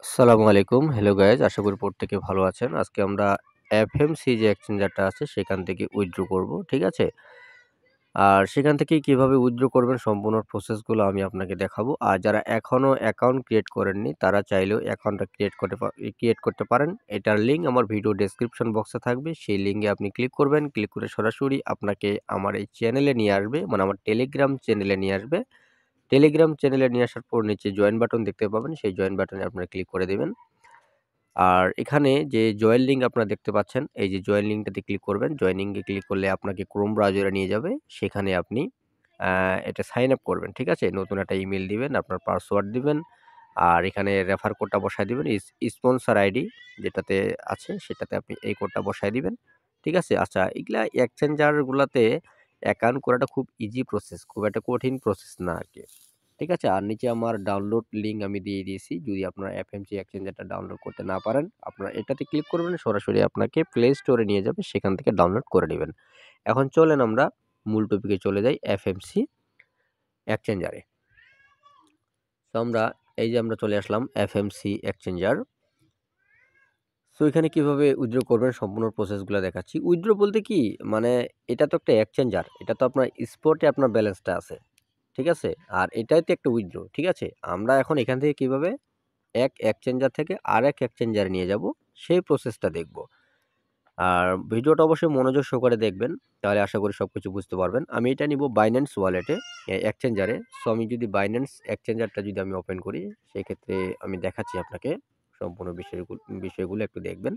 আসসালামু আলাইকুম। Hello guys, আশা করি প্রত্যেকে ভালো আছেন। আজকে আমরা এফএমসি যে এক্সচেঞ্জারটা আছে সেখান থেকে উইথড্র করব। ঠিক আছে? আর সেখান থেকে কিভাবে উইথড্র করবেন সম্পূর্ণ প্রসেসগুলো আমি আপনাকে দেখাবো। আর যারা এখনো অ্যাকাউন্ট ক্রিয়েট করেননি তারা চাইলেও অ্যাকাউন্টটা ক্রিয়েট করতে পারেন। এটার লিঙ্ক আমার ভিডিও ডেসক্রিপশন বক্সে থাকবে। সেই লিঙ্কে আপনি ক্লিক করবেন। ক্লিক করে সরাসরি আপনাকে আমার এই চ্যানেলে নিয়ে আসবে। মানে আমার টেলিগ্রাম চ্যানেলে নিয়ে আসবে। টেলিগ্রাম চ্যানেলে নিয়ে আসার পর নিচে জয়েন বাটন দেখতে পাবেন। সেই জয়েন বাটনে আপনারা ক্লিক করে দিবেন। আর এখানে যে জয়েন লিঙ্ক আপনারা দেখতে পাচ্ছেন, এই যে জয়েন লিঙ্কটাতে ক্লিক করবেন। জয়েন লিঙ্কে ক্লিক করলে আপনাকে ক্রোম ব্রাউজারে নিয়ে যাবে। সেখানে আপনি এটা সাইন আপ করবেন। ঠিক আছে? নতুন একটা ইমেইল দিবেন, আপনার পাসওয়ার্ড দিবেন। আর এখানে রেফার কোডটা বসায় দিবেন। স্পন্সর আইডি যেটাতে আছে সেটাতে আপনি এই কোডটা বসায় দিবেন। ঠিক আছে? আচ্ছা, এগুলা এক্সচেঞ্জার গুলাতে অ্যাকাউন্ট করাটা খুব ইজি প্রসেস। খুব একটা কঠিন প্রসেস না আরকি। ঠিক আছে? আর নিচে আমার ডাউনলোড লিঙ্ক আমি দিয়ে দিয়েছি। যদি আপনারা এফএমসি এক্সচেঞ্জারটা ডাউনলোড করতে না পারেন, আপনারা এটাতে ক্লিক করবেন, সরাসরি আপনাকে প্লে স্টোরে নিয়ে যাবে, সেখান থেকে ডাউনলোড করে নিবেন। এখন চলেন আমরা মূল টপিকে চলে যাই, এফএমসি এক্সচেঞ্জারে। তো আমরা চলে আসলাম এফএমসি এক্সচেঞ্জার। সো এখানে কিভাবে উইথড্র করবেন সম্পূর্ণ প্রসেসগুলো দেখাচ্ছি। উইথড্র বলতে কি, মানে এটা তো একটা এক্সচেঞ্জার। এটা তো আপনার স্পটে আপনার ব্যালেন্সটা আছে। ঠিক আছে? আর এটাই তো একটা উইথড্র। ঠিক আছে? আমরা এখন এখান থেকে কিভাবে এক এক্সচেঞ্জার থেকে আরেক এক্সচেঞ্জারে নিয়ে যাব, সেই প্রসেসটা দেখব। আর ভিডিওটা অবশ্যই মনোযোগ সহকারে দেখবেন, তাহলে আশা করি সবকিছু বুঝতে পারবেন। আমি এটা নিব বাইন্যান্স ওয়ালেটে, এক্সচেঞ্জারে। সো আমি যদি বাইন্যান্স এক্সচেঞ্জারটা যদি আমি ওপেন করি, সেক্ষেত্রে আমি দেখাচ্ছি আপনাকে সম্পূর্ণ বিষয়গুলো একটু দেখবেন।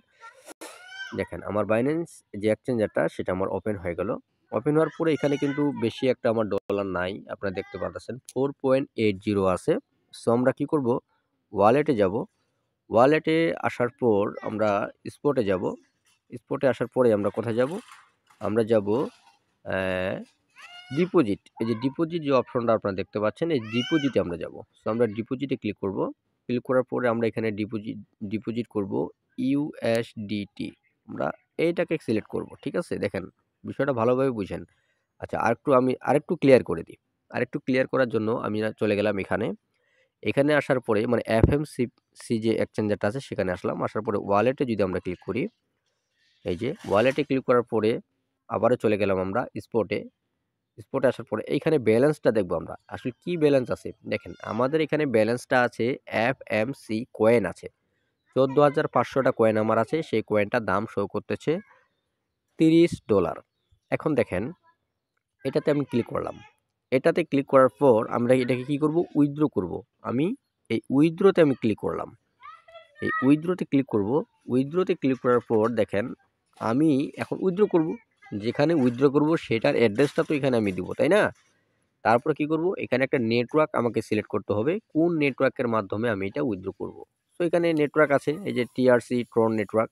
দেখেন, আমার বাইন্যান্স যে এক্সচেঞ্জারটা সেটা আমার ওপেন হয়ে গেল। ওপেন হওয়ার পরে এখানে কিন্তু বেশি একটা আমার ডলার নাই, আপনারা দেখতে পাচ্ছেন 4.80 আছে। সো আমরা কি করব, ওয়ালেটে যাব। ওয়ালেটে আসার পর আমরা স্পটে যাব। স্পটে আসার পরে আমরা কোথায় যাব? আমরা যাব ডিপোজিট। এই যে ডিপোজিট যে অপশনটা আপনারা দেখতে পাচ্ছেন, এই ডিপোজিটে আমরা যাব। সো আমরা ডিপোজিটে ক্লিক করব। ক্লিক করার পরে আমরা এখানে ডিপোজিট করব ইউএসডিটি। আমরা এইটাকে সিলেক্ট করব। ঠিক আছে? দেখেন, বিষয়টা ভালোভাবে বুঝেন। আচ্ছা, আমি আরেকটু ক্লিয়ার করে দিই। আরেকটু ক্লিয়ার করার জন্য আমি চলে গেলাম এখানে। এখানে আসার পরে মানে এফএমসি যে এক্সচেঞ্জারটা আছে সেখানে আসলাম। আসার পরে ওয়ালেটে যদি আমরা ক্লিক করি, এই যে ওয়ালেটে ক্লিক করার পরে আবারও চলে গেলাম আমরা স্পটে। স্পটে আসার পরে এইখানে ব্যালেন্সটা দেখব আমরা। আসলে কি ব্যালেন্স আছে? দেখেন, আমাদের এখানে ব্যালেন্সটা আছে, এফএমসি কয়েন আছে। 14,500 টা কয়েন আমার আছে। সেই কয়েনটার দাম শো করতেছে $30। এখন দেখেন, এটাতে আমি ক্লিক করলাম। এটাতে ক্লিক করার পর আমরা এটাকে কি করব? উইথড্র করব। আমি এই উইথড্রতে আমি ক্লিক করলাম। এই উইথড্রতে ক্লিক করব। উইথড্রতে ক্লিক করার পর দেখেন, আমি এখন উইথড্র করব। যেখানে উইথড্র করব সেটার অ্যাড্রেসটা তো এখানে আমি দিব, তাই না? তারপরে কি করব? এখানে একটা নেটওয়ার্ক আমাকে সিলেক্ট করতে হবে। কোন নেটওয়ার্কের মাধ্যমে আমি এটা উইথড্র করব। তো এখানে নেটওয়ার্ক আছে, এই যে টিআরসি ট্রন নেটওয়ার্ক।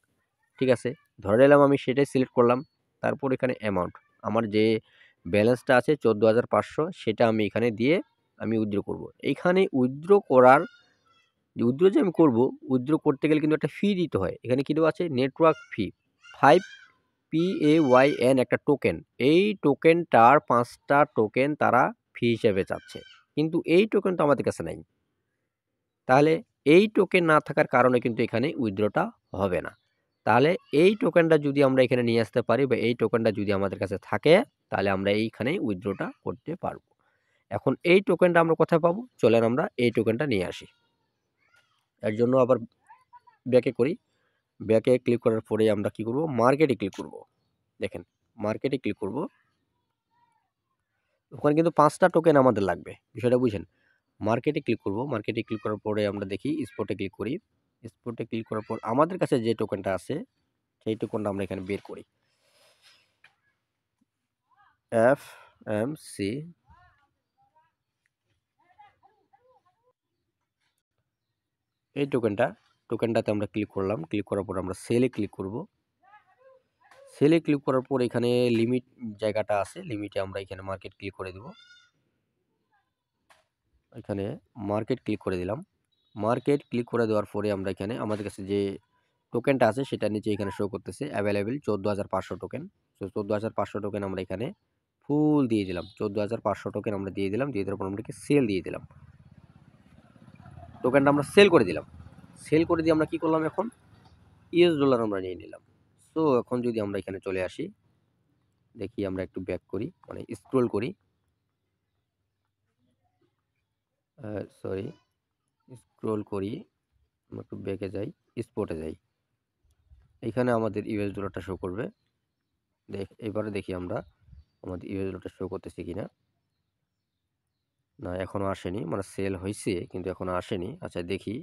ঠিক আছে? ধরে নিলাম আমি সেটাই সিলেক্ট করলাম। তারপর এখানে অ্যামাউন্ট, আমার যে ব্যালেন্সটা আছে 14,500, সেটা আমি এখানে দিয়ে আমি উইথড্র করব। এইখানে উইথড্র যে আমি করব, উইথড্র করতে গেলে কিন্তু একটা ফি দিতে হয়। এখানে কি দেওয়া আছে? নেটওয়ার্ক ফি 5 PAYN, একটা টোকেন। এই টোকেনটার 5টা টোকেন তারা ফি হিসেবে চাচ্ছে। কিন্তু এই টোকেন তো আমাদের কাছে নাই। তাহলে এই টোকেন না থাকার কারণে কিন্তু এখানে উইথড্রটা হবে না। তাহলে এই টোকেনটা যদি আমরা এখানে নিয়ে আসতে পারি, বা এই টোকেনটা যদি আমাদের কাছে থাকে, তাহলে আমরা এইখানে উইথড্রটা করতে পারব। এখন এই টোকেনটা আমরা কোথায় পাবো? চলেন আমরা এই টোকেনটা নিয়ে আসি। এর জন্য আবার ব্যাকে করি। ব্যাকে ক্লিক করার পরে আমরা কি করব? মার্কেটে ক্লিক করব। দেখেন, মার্কেটে ক্লিক করব। ওখানে কিন্তু 5টা টোকেন আমাদের লাগবে। বিষয়টা বুঝেন। মার্কেটে ক্লিক করব। মার্কেটে ক্লিক করার পরে আমরা দেখি স্পটে ক্লিক করি। স্পটে ক্লিক করার পর আমাদের কাছে যে টোকেনটা আছে সেই টোকেনটা আমরা এখানে বের করি। এফএমসি এই টোকেনটাতে আমরা ক্লিক করলাম। ক্লিক করার পর আমরা সেলে ক্লিক করব। সেলে ক্লিক করার পর এখানে লিমিট জায়গাটা আছে, লিমিটে আমরা এখানে মার্কেট ক্লিক করে দেব। এখানে মার্কেট ক্লিক করে দিলাম। মার্কেট ক্লিক করে দেওয়ার পরে আমরা এখানে আমাদের কাছে যে টোকেনটা আছে সেটা নিচে এখানে শো করতেছে অ্যাভেলেবেল 14,500 টোকেন। তো 14,500 টোকেন আমরা এখানে ফুল দিয়ে দিলাম। 14,500 টোকেন আমরা দিয়ে দিলাম। দিয়ে দেওয়ার পর আমরা সেল দিয়ে দিলাম। টোকেনটা আমরা সেল করে দিলাম। সেল করে দিয়ে আমরা কি করলাম, এখন ইউএস ডলার আমরা নিয়ে নিলাম। সো এখন যদি আমরা এখানে চলে আসি, দেখি আমরা একটু ব্যাক করি, মানে স্ক্রল করি, সরি স্ক্রল করি, আমরা একটু ব্যাকে যাই, স্পটে যাই, এখানে আমাদের ইউএস ডলারটা শো করবে। এবারে দেখি আমরা আমাদের ইউএস ডলারটা শো করতেছে কিনা। না, এখনো আসেনি, মানে সেল হয়েছে কিন্তু এখনো আসেনি। আচ্ছা দেখি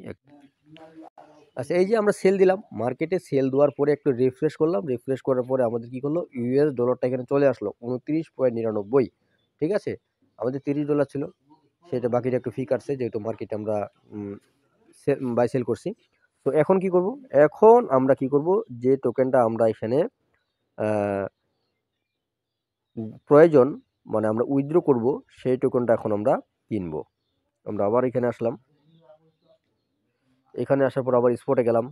আচ্ছা, এই যে আমরা সেল দিলাম, মার্কেটে সেল দেওয়ার পরে একটু রিফ্রেশ করলাম, রিফ্রেশ করার পরে আমাদের কি করলো, ইউএস ডলারটা এখানে চলে আসলো 29.99। ঠিক আছে, আমাদের $30 ছিল, সেটা বাকিটা একটু ফি কাটছে যেহেতু মার্কেটে আমরা বাই সেল করছি। তো এখন কি করব, এখন আমরা কি করব, যে টোকেনটা আমরা এখানে প্রয়োজন, মানে আমরা উইথড্র করব, সেই টোকেনটা এখন আমরা কিনবো। আমরা আবার এখানে আসলাম, এখানে আসার পর আবার স্পটে গেলাম,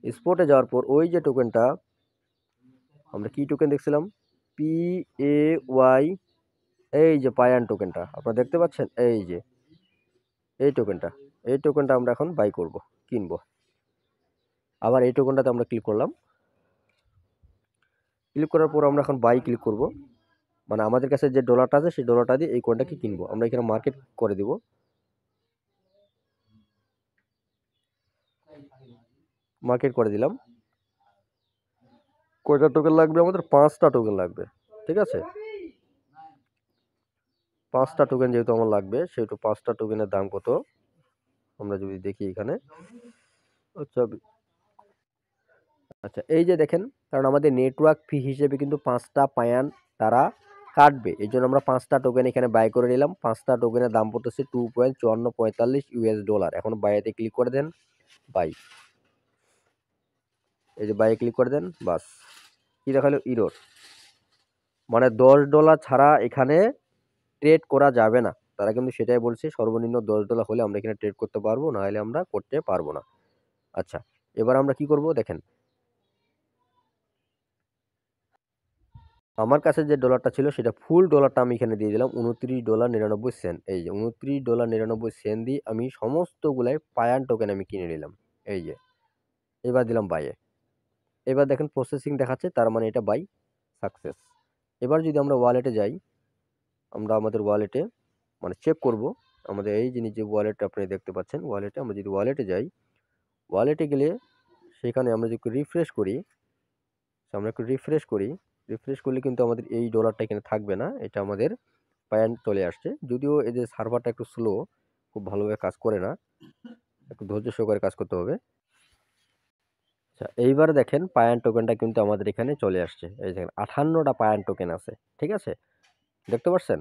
স্পটে যাওয়ার পর ওই যে টোকেনটা আমরা কি টোকেন দেখছিলাম, PAY, এই যে পায়ান টোকেনটা আপনারা দেখতে পাচ্ছেন, এই যে এই টোকেনটা আমরা এখন বাই করব, কিনবো। আবার এই টোকেনটাতে আমরা ক্লিক করলাম, ক্লিক করার পর আমরা এখন বাই ক্লিক করব, মানে আমাদের কাছে যে ডলারটা আছে সেই ডলারটা দিয়ে এই কয়েনটাকে কিনবো। আমরা এখানে মার্কেট করে দিব, মার্কেট করে দিলাম। কয়টা টোকেন লাগবে আমাদের, 5টা টোকেন লাগবে। ঠিক আছে, 5টা টোকেন যেহেতু আমার লাগবে, সেহেতু 5টা টোকেনের দাম কত আমরা যদি দেখি এখানে। আচ্ছা আচ্ছা, এই যে দেখেন, কারণ আমাদের নেটওয়ার্ক ফি হিসেবে কিন্তু 5টা পায়ান তারা কাটবে, এই জন্য আমরা 5টা টোকেন এখানে বাই করে নিলাম। 5টা টোকেনের দাম পড়তেছে $2.5445। এখন বাইতে ক্লিক করে দেন, বাই, এই যে বাই ক্লিক করে দেন, বাস কি দেখালো, ইরোর, মানে $10 ছাড়া এখানে ট্রেড করা যাবে না। তারা কিন্তু সেটাই বলছে, সর্বনিম্ন $10 হলে আমরা এখানে ট্রেড করতে পারবো, না হলে আমরা করতে পারবো না। আচ্ছা, এবার আমরা কি করব দেখেন, আমার কাছে যে ডলারটা ছিল সেটা ফুল ডলারটা আমি এখানে দিয়ে দিলাম $29.99। এই যে $29.99 দিয়ে আমি সমস্তগুলাই পায়ান টোকেন আমি কিনে নিলাম। এই যে এবার দিলাম বাইয়ে, এবার দেখেন প্রসেসিং দেখাচ্ছে, তার মানে এটা বাই সাকসেস। এবার যদি আমরা ওয়ালেটে যাই, আমরা আমাদের ওয়ালেটে মানে চেক করব, আমাদের এই জিনিস যে ওয়ালেটটা আপনি দেখতে পাচ্ছেন, ওয়ালেটে আমরা যদি ওয়ালেটে যাই, ওয়ালেটে গেলে সেখানে আমরা যদি একটু রিফ্রেশ করি, আমরা একটু রিফ্রেশ করি, রিফ্রেশ করলে কিন্তু আমাদের এই ডলারটা এখানে থাকবে না, এটা আমাদের পায়ান চলে আসছে। যদিও এদের সার্ভারটা একটু স্লো, খুব ভালোভাবে কাজ করে না, একটু ধৈর্য সহকারে কাজ করতে হবে। আচ্ছা, এইবার দেখেন পায়ান টোকেনটা কিন্তু আমাদের এখানে চলে আসছে, এই দেখেন 58টা পায়ান টোকেন আছে। ঠিক আছে, দেখতে পাচ্ছেন।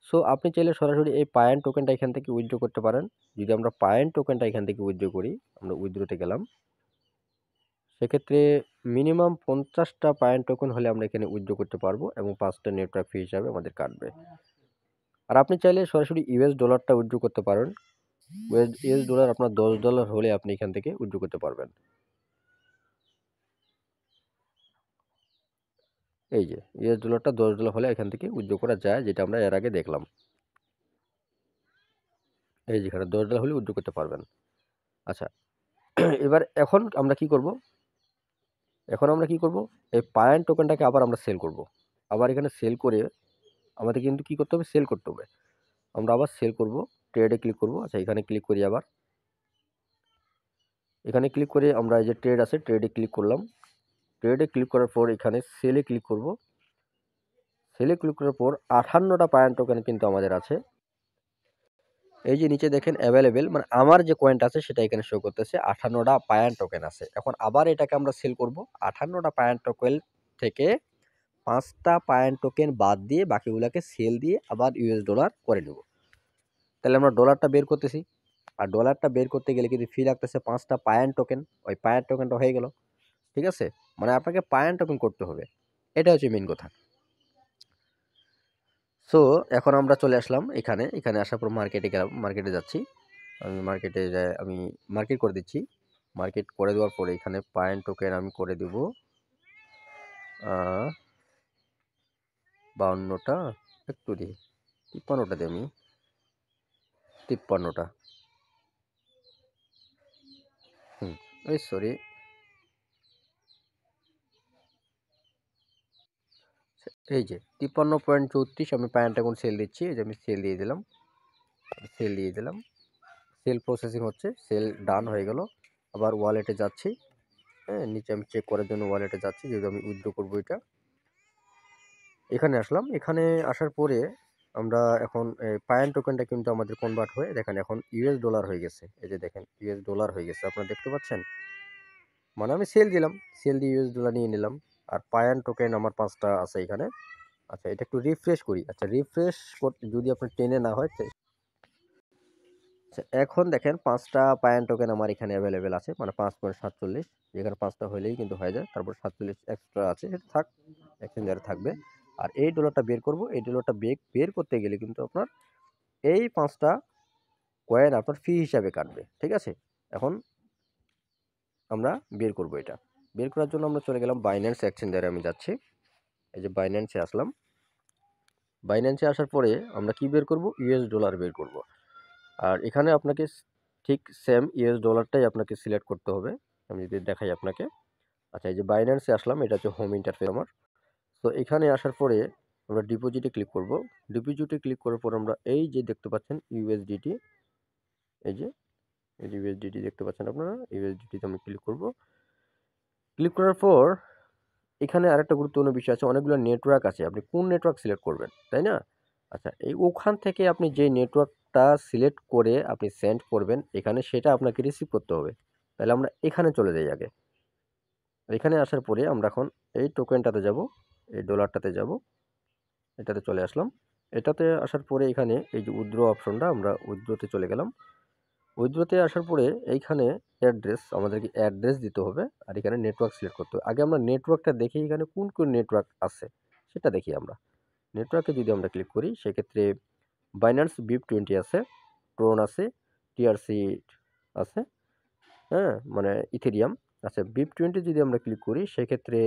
সো আপনি চাইলে সরাসরি এই পায়ান টোকেনটা এখান থেকে উইথড্র করতে পারেন। যদি আমরা পায়ান টোকেনটা এখান থেকে উইথড্র করি, আমরা উইথড্রতে গেলাম, সেক্ষেত্রে মিনিমাম 50টা পায়ান টোকেন হলে আমরা এখানে উইথড্র করতে পারবো এবং 5টা নেটওয়ার্ক ফি হিসাবে আমাদের কাটবে। আর আপনি চাইলে সরাসরি ইউএস ডলারটা উইথড্র করতে পারেন, ইউএস ডলার আপনার $10 হলে আপনি এখান থেকে উইথড্র করতে পারবেন। এই যে ইউএস ডলারটা $10 হলে এখান থেকে উইথড্র করা যায়, যেটা আমরা এর আগে দেখলাম। এই যেখানে $10 হলে উইথড্র করতে পারবেন। আচ্ছা, এবার এখন আমরা কি করব, এই পায়ান টোকেনটাকে আবার আমরা সেল করব। আবার এখানে সেল করে আমাদের কিন্তু কি করতে হবে, সেল করতে হবে। আমরা আবার সেল করব, ট্রেডে ক্লিক করব। আচ্ছা, এখানে ক্লিক করি, আবার এখানে ক্লিক করে আমরা এই যে ট্রেড আছে, ট্রেডে ক্লিক করলাম। ট্রেডে ক্লিক করার পর এখানে সেলে ক্লিক করব। সেলে ক্লিক করার পর 58টা পায়ান টোকেন কিন্তু আমাদের আছে। এই যে নিচে দেখেন অ্যাভেলেবেল, মানে আমার যে কয়েনটা আছে সেটা এখানে শো করতেছে, 58টা পায়ান টোকেন আছে। এখন আবার এটাকে আমরা সেল করব, 58টা পায়ান টোকেন থেকে 5টা পায়ান টোকেন বাদ দিয়ে বাকিগুলোকে সেল দিয়ে আবার ইউএস ডলার করে নেব। তাহলে আমরা ডলারটা বের করতেছি, আর ডলারটা বের করতে গেলে কিন্তু ফি লাগতেছে 5টা পায়ান টোকেন, ওই পায়ান টোকেনটা হয়ে গেল। ঠিক আছে, মানে আপনাকে পায়ান টোকেন করতে হবে, এটা হচ্ছে মেন কথা। সো এখন আমরা চলে আসলাম এখানে, এখানে আসার পর মার্কেটে গেলাম, মার্কেটে যাচ্ছি, আমি মার্কেটে যাই, আমি মার্কেট করে দিচ্ছি। মার্কেট করে দেওয়ার পরে এখানে পায়ান টোকেন আমি করে দেব 52টা, একটু দিই 53টা দিই, আমি 53টা, এই সরি, এই যে 53.34 আমি পেন্টাগন সেল দিচ্ছি। এই যে আমি সেল দিয়ে দিলাম, সেল দিয়ে দিলাম। সেল প্রসেসিং হচ্ছে, সেল ডান হয়ে গেল। আবার ওয়ালেটে যাচ্ছি। হ্যাঁ, নিচে আমি চেক করার জন্য ওয়ালেটে যাচ্ছি, যেহেতু আমি উইথড্র করবো এটা। এখানে আসলাম, এখানে আসার পরে আমরা এখন পায়ান টোকেনটা কিন্তু আমাদের কনভার্ট হয়ে দেখেন এখন ইউএস ডলার হয়ে গেছে। এই যে দেখেন ইউএস ডলার হয়ে গেছে, আপনারা দেখতে পাচ্ছেন। মানে আমি সেল দিলাম, সেল দিয়ে ইউএস ডলার নিয়ে নিলাম। আর পায়ান টোকেন আমার 5টা আছে এখানে। আচ্ছা, এটা একটু রিফ্রেশ করি। আচ্ছা, রিফ্রেশ করতে যদি আপনার টেনে না হয় আচ্ছা, এখন দেখেন 5টা পায়ান টোকেন আমার এখানে অ্যাভেলেবেল আছে, মানে 5.47। যেখানে 5টা হলেই কিন্তু হয়ে যায়। তারপর 47 এক্সট্রা আছে, সেটা থাক, এক্সচেঞ্জারে থাকবে। আর এই ডলারটা বের করব, এই ডলারটা বের করতে গেলে কিন্তু আপনার এই 5টা কয়েন আপনার ফি হিসাবে কাটবে, ঠিক আছে। এখন আমরা বের করব এটা। বের করার জন্য আমরা চলে গেলাম বাইন্যান্স এক্সচেঞ্জারে, আমি যাচ্ছি। এই যে বাইন্যান্সে আসলাম। বাইন্যান্সে আসার পরে আমরা কি বের করব? ইউএস ডলার বের করব। আর এখানে আপনাকে ঠিক সেম ইউএস ডলারটাই আপনাকে সিলেক্ট করতে হবে। আমি যদি দেখাই আপনাকে। আচ্ছা, এই যে বাইন্যান্সে আসলাম, এটা হচ্ছে হোম ইন্টারফেস আমার। তো এখানে আসার পরে আমরা ডিপোজিটে ক্লিক করব। ডিপোজিটে ক্লিক করার পর আমরা এই যে দেখতে পাচ্ছেন ইউএসডিটি, এই যে ইউএসডিটি দেখতে পাচ্ছেন আপনারা, ইউএসডিটিতে আমি ক্লিক করব। ক্লিক করার পর এখানে আরেকটা গুরুত্বপূর্ণ বিষয় আছে, অনেকগুলো নেটওয়ার্ক আছে, আপনি কোন নেটওয়ার্ক সিলেক্ট করবেন, তাই না? আচ্ছা, এই ওখান থেকে আপনি যে নেটওয়ার্কটা সিলেক্ট করে আপনি সেন্ড করবেন এখানে, সেটা আপনাকে রিসিভ করতে হবে। তাহলে আমরা এখানে চলে যাই আগে। এখানে আসার পরে আমরা এখন এই টোকেনটাতে যাব, এই ডলারটাতে যাব, এটাতে চলে আসলাম। এটাতে আসার পরে এখানে এই যে উইথড্র অপশনটা, আমরা উইথড্রতে চলে গেলাম। উইথড্রতে আসার পরে এইখানে অ্যাড্রেস, আমাদেরকে অ্যাড্রেস দিতে হবে। আর এখানে নেটওয়ার্ক সিলেক্ট করতে হবে। আগে আমরা নেটওয়ার্কটা দেখি, এখানে কোন কোন নেটওয়ার্ক আছে সেটা দেখি আমরা। নেটওয়ার্কে যদি আমরা ক্লিক করি সেক্ষেত্রে বাইন্যান্স BIP20 আছে, ট্রোন আছে, টিআরসি আছে, হ্যাঁ, মানে ইথেরিয়াম। আচ্ছা, BIP20 যদি আমরা ক্লিক করি সেক্ষেত্রে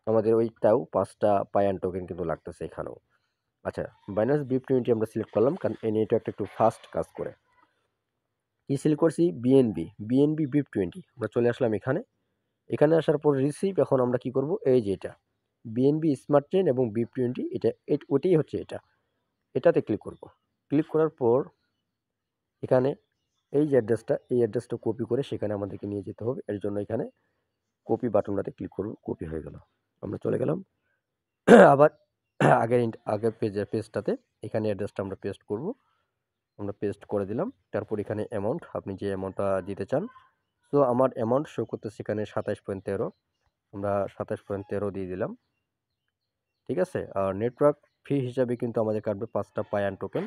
আমাদের ওইটাও 5টা পায়ান টোকেন কিন্তু লাগতেছে এখানেও। আচ্ছা, বাইন্যান্স BIP20 আমরা সিলেক্ট করলাম, কারণ এই নেটওয়ার্কটা একটু ফাস্ট কাজ করে। কি সিলেক্ট করছি? BNB BIP20। আমরা চলে আসলাম এখানে। এখানে আসার পর রিসিভ, এখন আমরা কি করব? এই যে এটা বিএনবি স্মার্ট চেইন এবং BIP20, এটা ওটাই হচ্ছে এটা। এটাতে ক্লিক করব। ক্লিক করার পর এখানে এই যে অ্যাড্রেসটা, এই অ্যাড্রেসটা কপি করে সেখানে আমাদেরকে নিয়ে যেতে হবে। এর জন্য এখানে কপি বাটনটাতে ক্লিক করব, কপি হয়ে গেল। আমরা চলে গেলাম আবার আগের পেজটাতে। এখানে অ্যাড্রেসটা আমরা পেস্ট করব। আমরা পেস্ট করে দিলাম। তারপর এখানে অ্যামাউন্ট, আপনি যে অ্যামাউন্টটা দিতে চান। তো আমার অ্যামাউন্ট শো করতেছে এখানে 27.13। আমরা 27.13 দিয়ে দিলাম, ঠিক আছে। আর নেটওয়ার্ক ফি হিসাবে কিন্তু আমাদের কাটবে 5টা পায়ান টোকেন।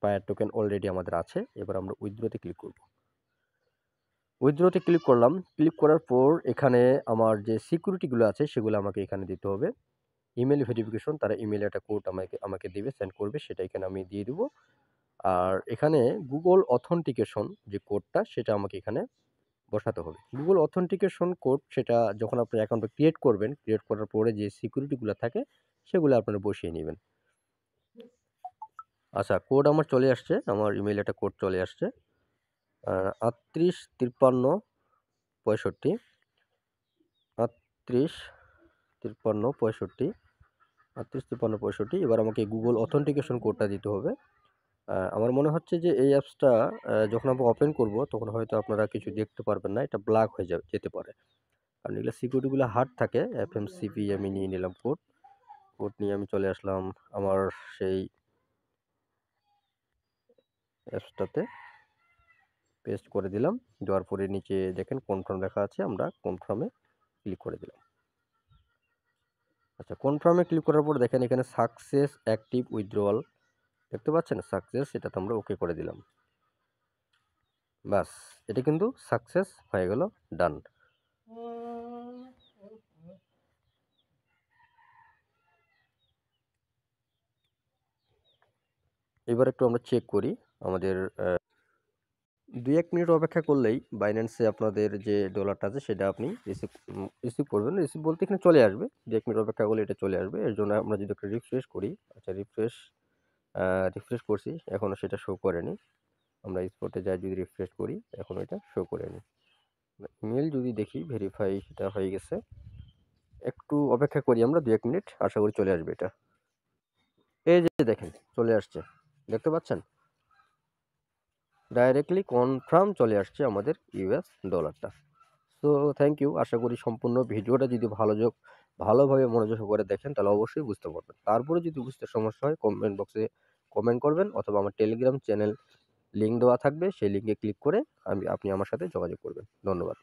পায়ান টোকেন অলরেডি আমাদের আছে। এবার আমরা উইথড্রতে ক্লিক করব। উইথড্রতে ক্লিক করলাম। ক্লিক করার পর এখানে আমার যে সিকিউরিটিগুলো আছে সেগুলো আমাকে এখানে দিতে হবে। ইমেল ভেরিফিকেশন, তারা ইমেলে একটা কোড আমাকে দিবে, সেন্ড করবে, সেটা এখানে আমি দিয়ে দেবো। আর এখানে গুগল অথেন্টিকেশন যে কোডটা, সেটা আমাকে এখানে বসাতে হবে। গুগল অথেন্টিকেশন কোড, সেটা যখন আপনি অ্যাকাউন্টটা ক্রিয়েট করবেন, ক্রিয়েট করার পরে যে সিকিউরিটিগুলো থাকে সেগুলো আপনারা বসিয়ে নেবেন। আচ্ছা, কোড আমার চলে আসছে, আমার ইমেইলে একটা কোড চলে আসছে, 38 53 65, 38 53 65, 38 53 65। এবার আমাকে গুগল অথেন্টিকেশন কোডটা দিতে হবে। আমার মনে হচ্ছে যে এই অ্যাপসটা যখন আমরা ওপেন করব তখন হয়তো আপনারা কিছু দেখতে পারবেন না, এটা ব্ল্যাক হয়ে যেতে পারে, কারণ এগুলো সিকিউরিটিগুলো হার্ড থাকে। FMCP আমি নিয়ে নিলাম কোড। কোড নিয়ে আমি চলে আসলাম আমার সেই অ্যাপসটাতে, পেস্ট করে দিলাম। দেওয়ার পরে নিচে দেখেন কনফার্ম লেখা আছে, আমরা কনফার্মে ক্লিক করে দিলাম। আচ্ছা, কনফার্মে ক্লিক করার পর দেখেন এখানে সাকসেস অ্যাক্টিভ উইথড্রয়াল দেখতে পাচ্ছেন, সাকসেস, এটাতে আমরা ওকে করে দিলাম। বাস, এটা কিন্তু সাকসেস হয়ে গেল, ডান। এবার একটু আমরা চেক করি আমাদের 2-1 মিনিট অপেক্ষা করলেই বাইন্যান্সে আপনাদের যে ডলারটা আছে সেটা আপনি রিসিভ করবেন। রিসিভ বলতে এখানে চলে আসবে, 2-1 মিনিট অপেক্ষা করলে এটা চলে আসবে। এর জন্য আমরা যদি একটা রিফ্রেশ করি, আচ্ছা রিফ্রেশ করছি, এখনও সেটা শো করেনি। আমরা স্পটে যাই যদি রিফ্রেশ করি, এখন এটা শো করে নি। ইমেল যদি দেখি ভেরিফাই সেটা হয়ে গেছে। একটু অপেক্ষা করি আমরা 2-1 মিনিট, আশা করি চলে আসবে এটা। এই যে দেখেন চলে আসছে, দেখতে পাচ্ছেন? ডাইরেক্টলি কনফার্ম চলে আসছে আমাদের ইউএস ডলারটা। So thank you. আশা করি সম্পূর্ণ ভিডিওটা যদি ভালোভাবে মনোযোগ সহকারে দেখেন তাহলে অবশ্যই বুঝতে পারবেন। তারপরে যদি বুঝতে সমস্যা হয় কমেন্ট বক্সে কমেন্ট করবেন, অথবা আমার টেলিগ্রাম চ্যানেল লিঙ্ক দেওয়া থাকবে, সেই লিঙ্কে ক্লিক করে আপনি আমার সাথে যোগাযোগ করবেন। ধন্যবাদ।